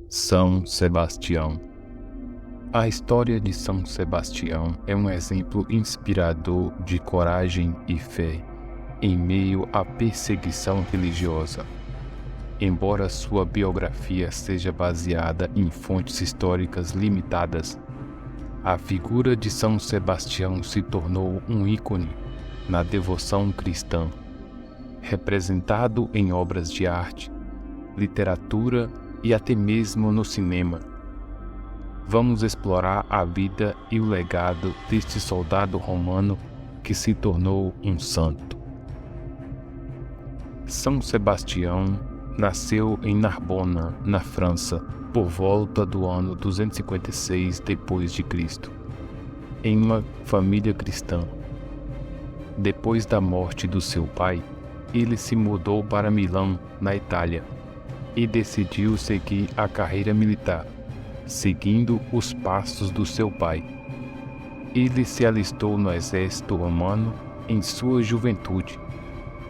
São Sebastião. A história de São Sebastião é um exemplo inspirador de coragem e fé em meio à perseguição religiosa. Embora sua biografia seja baseada em fontes históricas limitadas, a figura de São Sebastião se tornou um ícone na devoção cristã, representado em obras de arte, literatura e até mesmo no cinema. Vamos explorar a vida e o legado deste soldado romano que se tornou um santo. São Sebastião nasceu em Narbona, na França, por volta do ano 256 d.C., em uma família cristã. Depois da morte do seu pai, ele se mudou para Milão, na Itália, e decidiu seguir a carreira militar, seguindo os passos do seu pai. Ele se alistou no exército romano em sua juventude.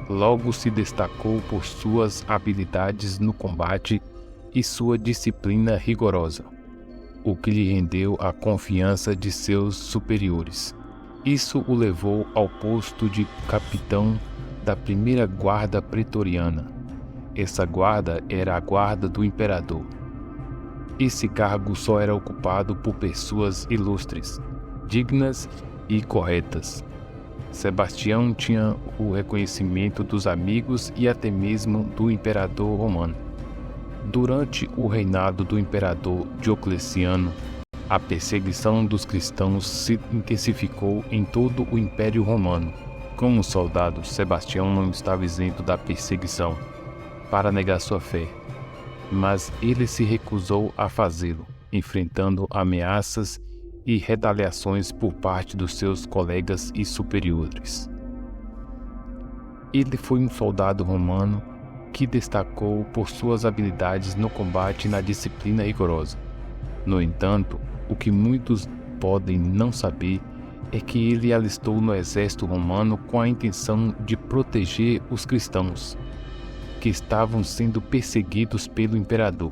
Logo se destacou por suas habilidades no combate e sua disciplina rigorosa, o que lhe rendeu a confiança de seus superiores. Isso o levou ao posto de capitão da primeira guarda pretoriana. Essa guarda era a guarda do imperador. Esse cargo só era ocupado por pessoas ilustres, dignas e corretas. Sebastião tinha o reconhecimento dos amigos e até mesmo do imperador romano. Durante o reinado do imperador Diocleciano, a perseguição dos cristãos se intensificou em todo o Império Romano. Como soldado, Sebastião não estava isento da perseguição para negar sua fé, mas ele se recusou a fazê-lo, enfrentando ameaças e retaliações por parte dos seus colegas e superiores. Ele foi um soldado romano que destacou por suas habilidades no combate e na disciplina rigorosa. No entanto, o que muitos podem não saber é que ele alistou no exército romano com a intenção de proteger os cristãos, que estavam sendo perseguidos pelo imperador.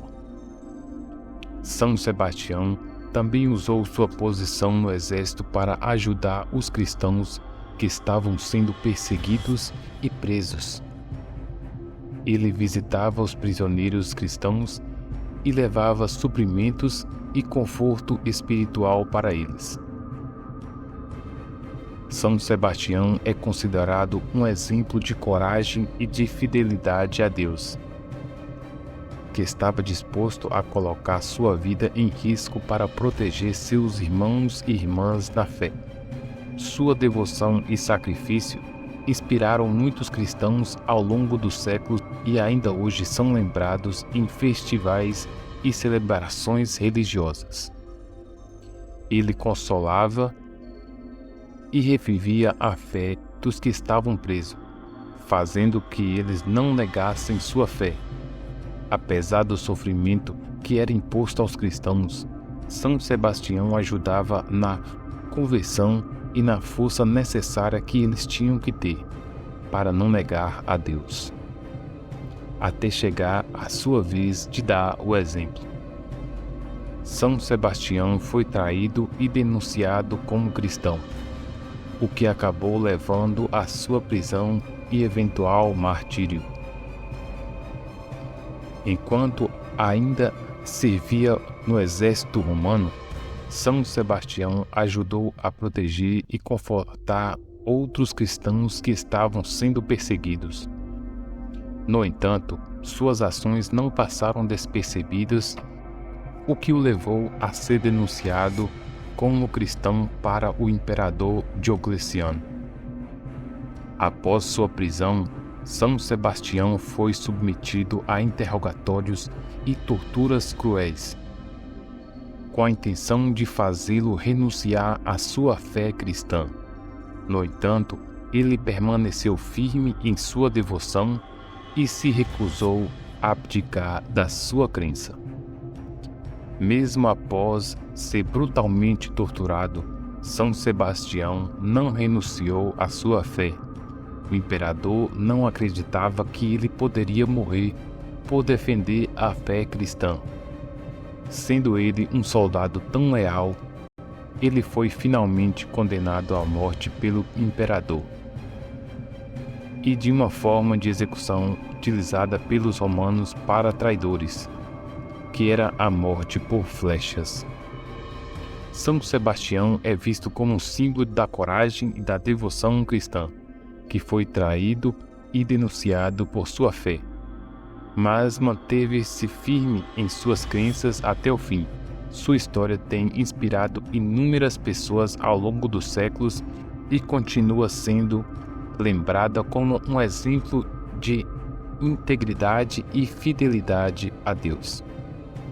São Sebastião também usou sua posição no exército para ajudar os cristãos que estavam sendo perseguidos e presos. Ele visitava os prisioneiros cristãos e levava suprimentos e conforto espiritual para eles. São Sebastião é considerado um exemplo de coragem e de fidelidade a Deus, que estava disposto a colocar sua vida em risco para proteger seus irmãos e irmãs na fé. Sua devoção e sacrifício inspiraram muitos cristãos ao longo dos séculos e ainda hoje são lembrados em festivais e celebrações religiosas. Ele consolava e revivia a fé dos que estavam presos, fazendo que eles não negassem sua fé. Apesar do sofrimento que era imposto aos cristãos, São Sebastião ajudava na conversão e na força necessária que eles tinham que ter para não negar a Deus, até chegar a sua vez de dar o exemplo. São Sebastião foi traído e denunciado como cristão, o que acabou levando à sua prisão e eventual martírio. Enquanto ainda servia no exército romano, São Sebastião ajudou a proteger e confortar outros cristãos que estavam sendo perseguidos. No entanto, suas ações não passaram despercebidas, o que o levou a ser denunciado como cristão para o imperador Diocleciano. Após sua prisão, São Sebastião foi submetido a interrogatórios e torturas cruéis, com a intenção de fazê-lo renunciar à sua fé cristã. No entanto, ele permaneceu firme em sua devoção e se recusou a abdicar da sua crença. Mesmo após ser brutalmente torturado, São Sebastião não renunciou à sua fé. O imperador não acreditava que ele poderia morrer por defender a fé cristã. Sendo ele um soldado tão leal, ele foi finalmente condenado à morte pelo imperador, e de uma forma de execução utilizada pelos romanos para traidores, que era a morte por flechas. São Sebastião é visto como um símbolo da coragem e da devoção cristã, que foi traído e denunciado por sua fé, mas manteve-se firme em suas crenças até o fim. Sua história tem inspirado inúmeras pessoas ao longo dos séculos e continua sendo lembrada como um exemplo de integridade e fidelidade a Deus.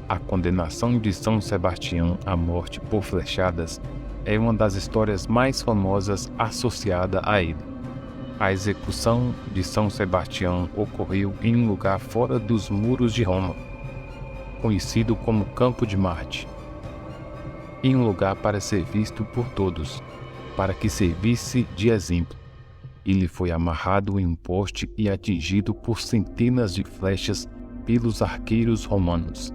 A condenação de São Sebastião à morte por flechadas é uma das histórias mais famosas associada a ele. A execução de São Sebastião ocorreu em um lugar fora dos muros de Roma, conhecido como Campo de Marte, em um lugar para ser visto por todos, para que servisse de exemplo. Ele foi amarrado em um poste e atingido por centenas de flechas pelos arqueiros romanos.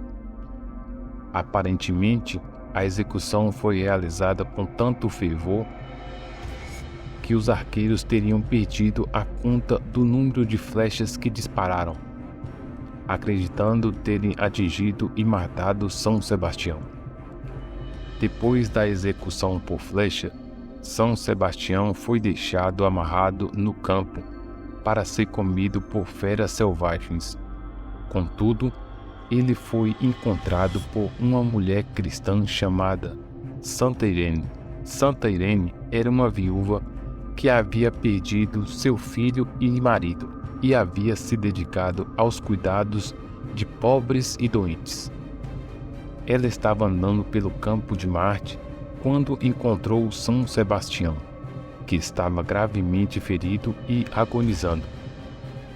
Aparentemente, a execução foi realizada com tanto fervor que os arqueiros teriam perdido a conta do número de flechas que dispararam, acreditando terem atingido e matado São Sebastião. Depois da execução por flecha, São Sebastião foi deixado amarrado no campo para ser comido por feras selvagens. Contudo, ele foi encontrado por uma mulher cristã chamada Santa Irene. Santa Irene era uma viúva que havia perdido seu filho e marido e havia se dedicado aos cuidados de pobres e doentes. Ela estava andando pelo Campo de Marte quando encontrou São Sebastião, que estava gravemente ferido e agonizando.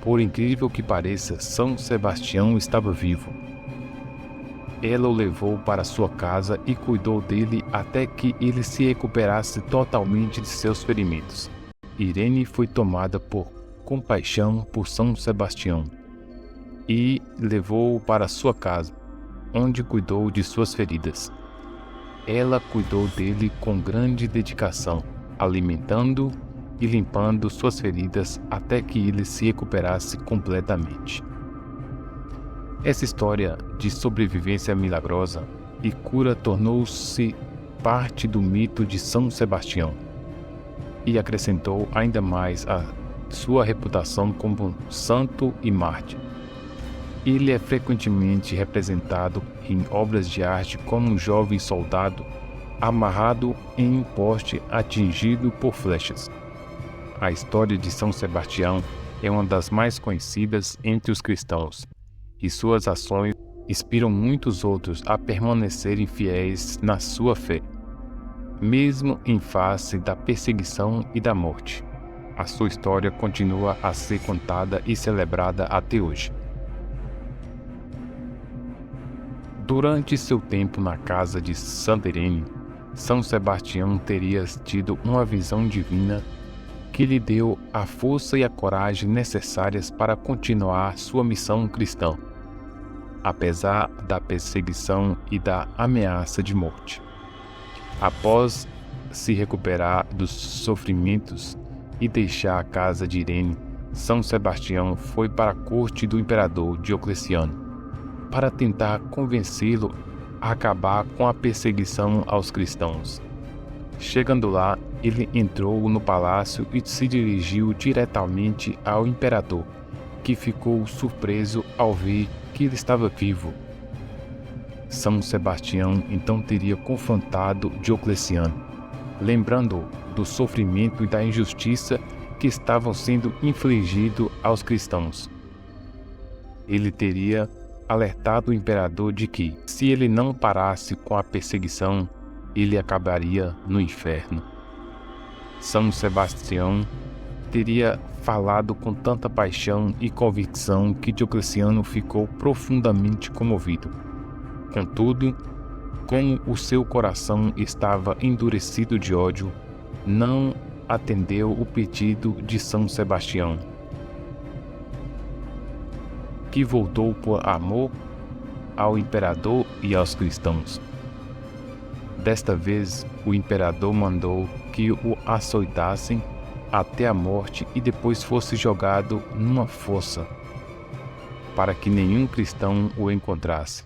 Por incrível que pareça, São Sebastião estava vivo. Ela o levou para sua casa e cuidou dele até que ele se recuperasse totalmente de seus ferimentos. Irene foi tomada por compaixão por São Sebastião e levou-o para sua casa, onde cuidou de suas feridas. Ela cuidou dele com grande dedicação, alimentando e limpando suas feridas até que ele se recuperasse completamente. Essa história de sobrevivência milagrosa e cura tornou-se parte do mito de São Sebastião e acrescentou ainda mais a sua reputação como santo e mártir. Ele é frequentemente representado em obras de arte como um jovem soldado amarrado em um poste atingido por flechas. A história de São Sebastião é uma das mais conhecidas entre os cristãos, e suas ações inspiram muitos outros a permanecerem fiéis na sua fé, mesmo em face da perseguição e da morte. A sua história continua a ser contada e celebrada até hoje. Durante seu tempo na casa de Santa Irene, São Sebastião teria tido uma visão divina que lhe deu a força e a coragem necessárias para continuar sua missão cristã, apesar da perseguição e da ameaça de morte. Após se recuperar dos sofrimentos e deixar a casa de Irene, São Sebastião foi para a corte do imperador Diocleciano para tentar convencê-lo a acabar com a perseguição aos cristãos. Chegando lá, ele entrou no palácio e se dirigiu diretamente ao imperador, que ficou surpreso ao ver que ele estava vivo. São Sebastião então teria confrontado Diocleciano, lembrando-o do sofrimento e da injustiça que estavam sendo infligidos aos cristãos. Ele teria alertado o imperador de que, se ele não parasse com a perseguição, ele acabaria no inferno. São Sebastião teria falado com tanta paixão e convicção que Diocleciano ficou profundamente comovido. Contudo, como o seu coração estava endurecido de ódio, não atendeu o pedido de São Sebastião, que voltou por amor ao imperador e aos cristãos. Desta vez, o imperador mandou que o açoitassem até a morte e depois fosse jogado numa fossa, para que nenhum cristão o encontrasse.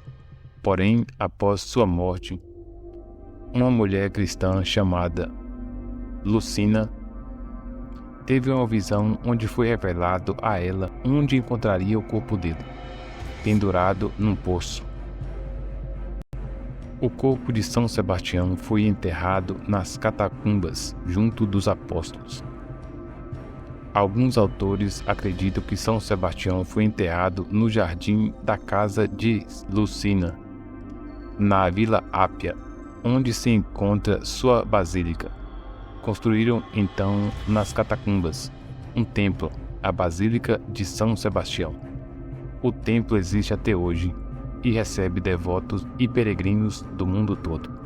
Porém, após sua morte, uma mulher cristã chamada Lucina teve uma visão onde foi revelado a ela onde encontraria o corpo dele, pendurado num poço. O corpo de São Sebastião foi enterrado nas catacumbas, junto dos apóstolos. Alguns autores acreditam que São Sebastião foi enterrado no jardim da casa de Lucina, na Vila Ápia, onde se encontra sua basílica. Construíram então nas catacumbas um templo, a Basílica de São Sebastião. O templo existe até hoje e recebe devotos e peregrinos do mundo todo.